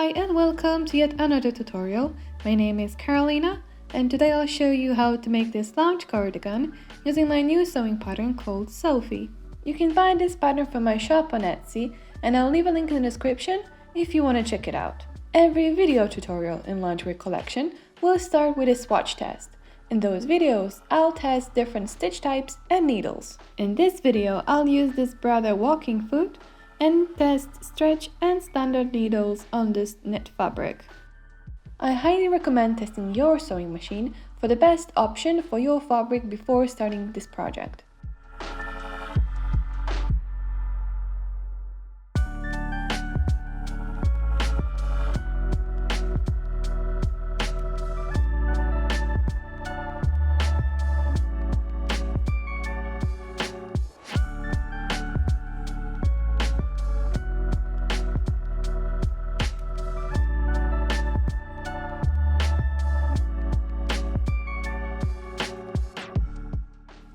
Hi and welcome to yet another tutorial. My name is Carolina and today I'll show you how to make this lounge cardigan using my new sewing pattern called Sophie. You can find this pattern from my shop on Etsy and I'll leave a link in the description if you want to check it out. Every video tutorial in lingerie collection will start with a swatch test. In those videos, I'll test different stitch types and needles. In this video, I'll use this Brother walking foot and test stretch and standard needles on this knit fabric. I highly recommend testing your sewing machine for the best option for your fabric before starting this project.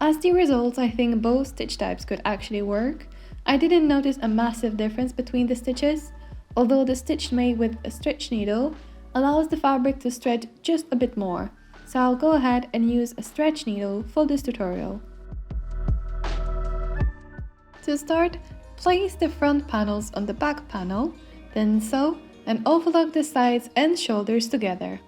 As the results, I think both stitch types could actually work. I didn't notice a massive difference between the stitches, although the stitch made with a stretch needle allows the fabric to stretch just a bit more, so I'll go ahead and use a stretch needle for this tutorial. To start, place the front panels on the back panel, then sew and overlock the sides and shoulders together.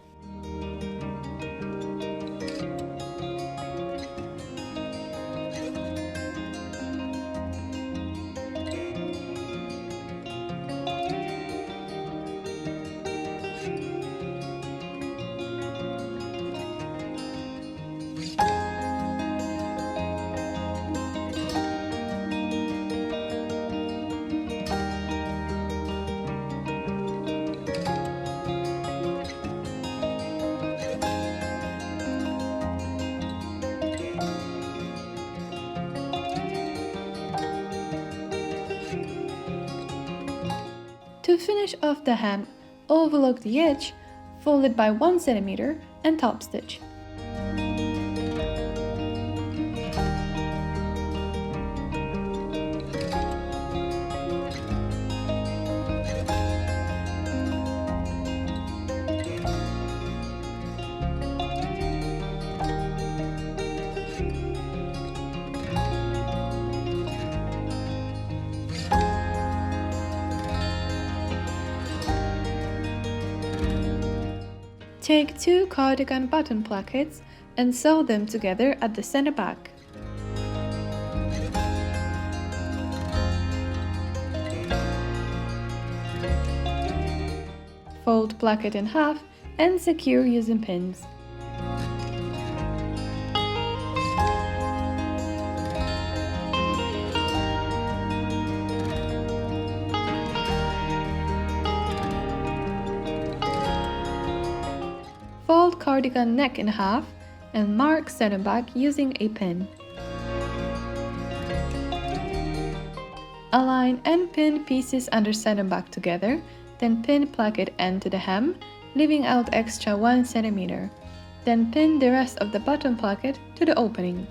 To finish off the hem, overlock the edge, fold it by 1 cm and top stitch. Take 2 cardigan button plackets and sew them together at the center back. Fold placket in half and secure using pins. Fold cardigan neck in half and mark center back using a pin. Align and pin pieces under center back together, then pin placket end to the hem, leaving out extra 1 cm. Then pin the rest of the bottom placket to the opening.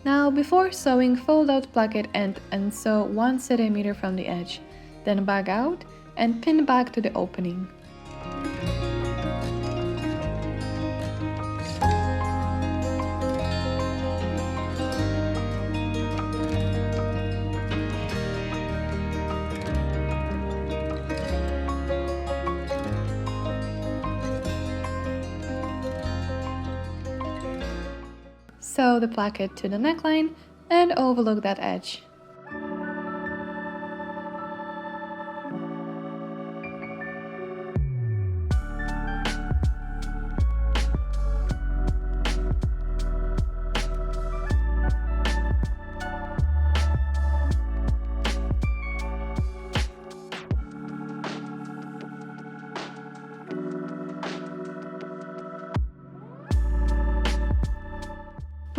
Now, before sewing, fold out placket end and sew 1 cm from the edge, then bag out and pin back to the opening. Sew the placket to the neckline and overlook that edge.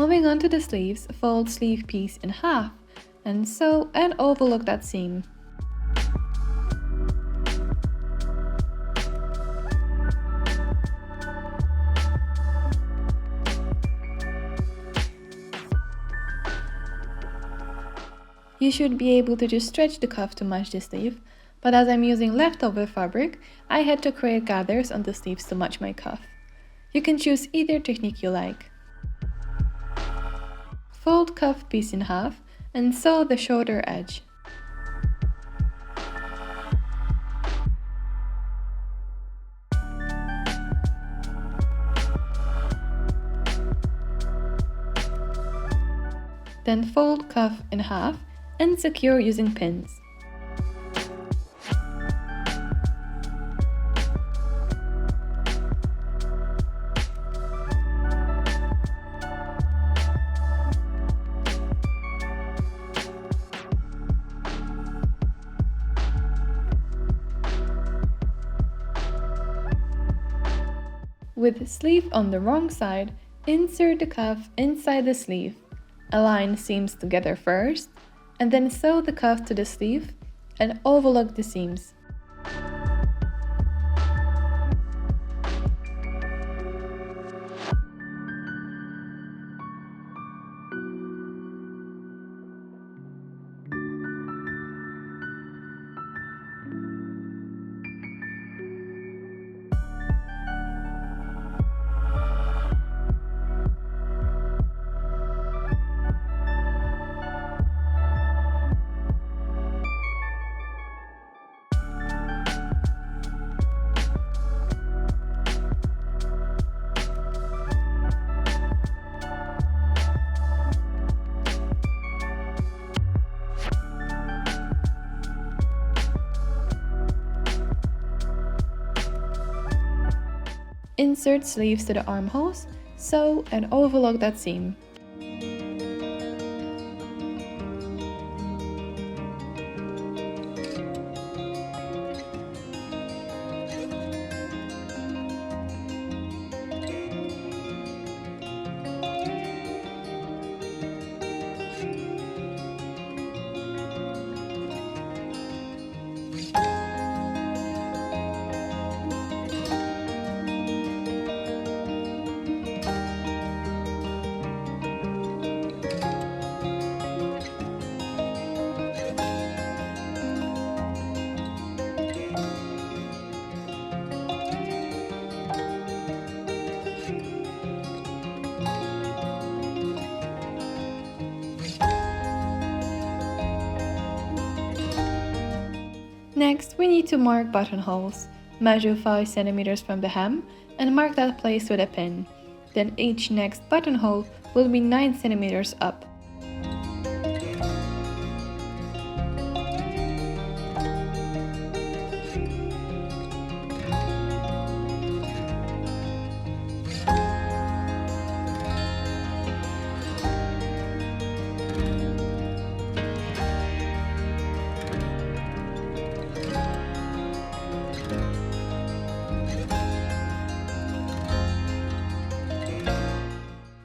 Moving on to the sleeves, fold sleeve piece in half and sew and overlook that seam. You should be able to just stretch the cuff to match the sleeve, but as I'm using leftover fabric, I had to create gathers on the sleeves to match my cuff. You can choose either technique you like. Fold cuff piece in half and sew the shoulder edge. Then fold cuff in half and secure using pins. With the sleeve on the wrong side, insert the cuff inside the sleeve. Align seams together first, and then sew the cuff to the sleeve and overlook the seams. Insert sleeves to the armholes, sew and overlock that seam. Next, we need to mark buttonholes. Measure 5 cm from the hem and mark that place with a pin. Then each next buttonhole will be 9 cm up.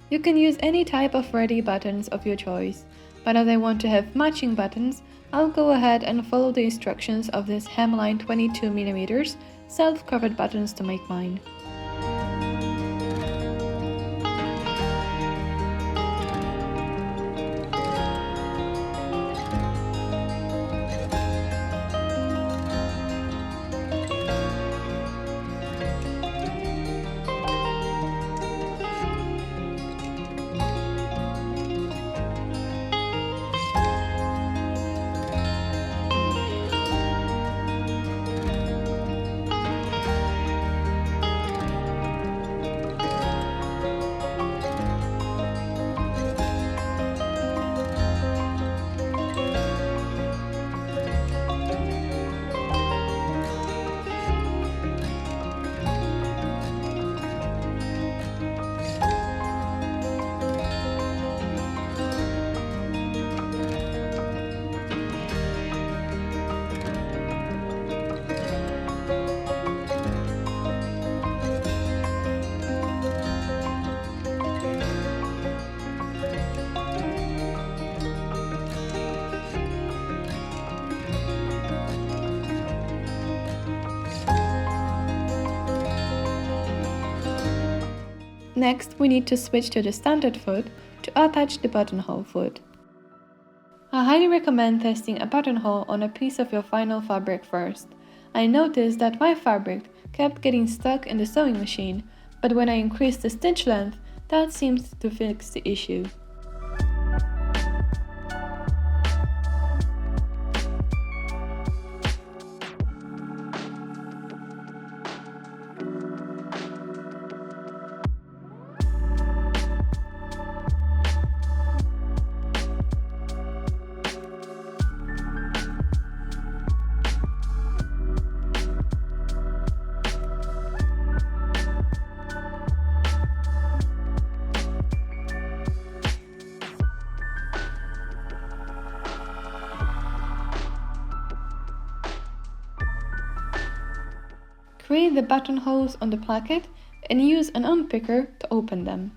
You can use any type of ready buttons of your choice, but as I want to have matching buttons, I'll go ahead and follow the instructions of this hemline 22mm self-covered buttons to make mine. Next, we need to switch to the standard foot to attach the buttonhole foot. I highly recommend testing a buttonhole on a piece of your final fabric first. I noticed that my fabric kept getting stuck in the sewing machine, but when I increased the stitch length, that seems to fix the issue. Create the buttonholes on the placket and use an unpicker to open them.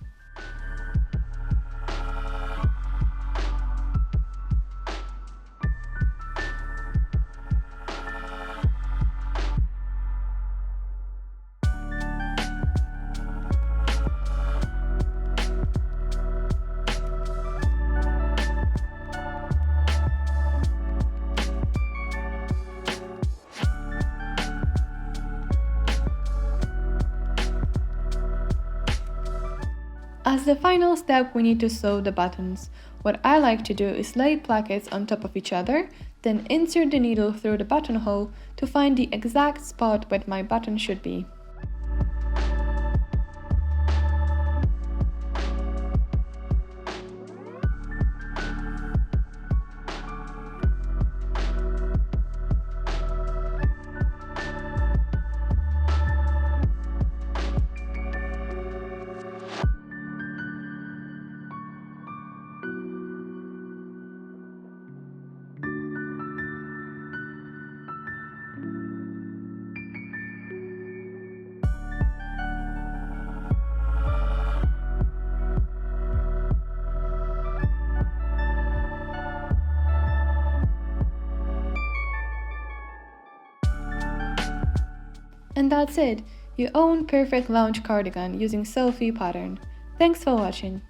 As the final step, we need to sew the buttons. What I like to do is lay plackets on top of each other, then insert the needle through the buttonhole to find the exact spot where my button should be. And that's it, your own perfect lounge cardigan using Selfie pattern. Thanks for watching.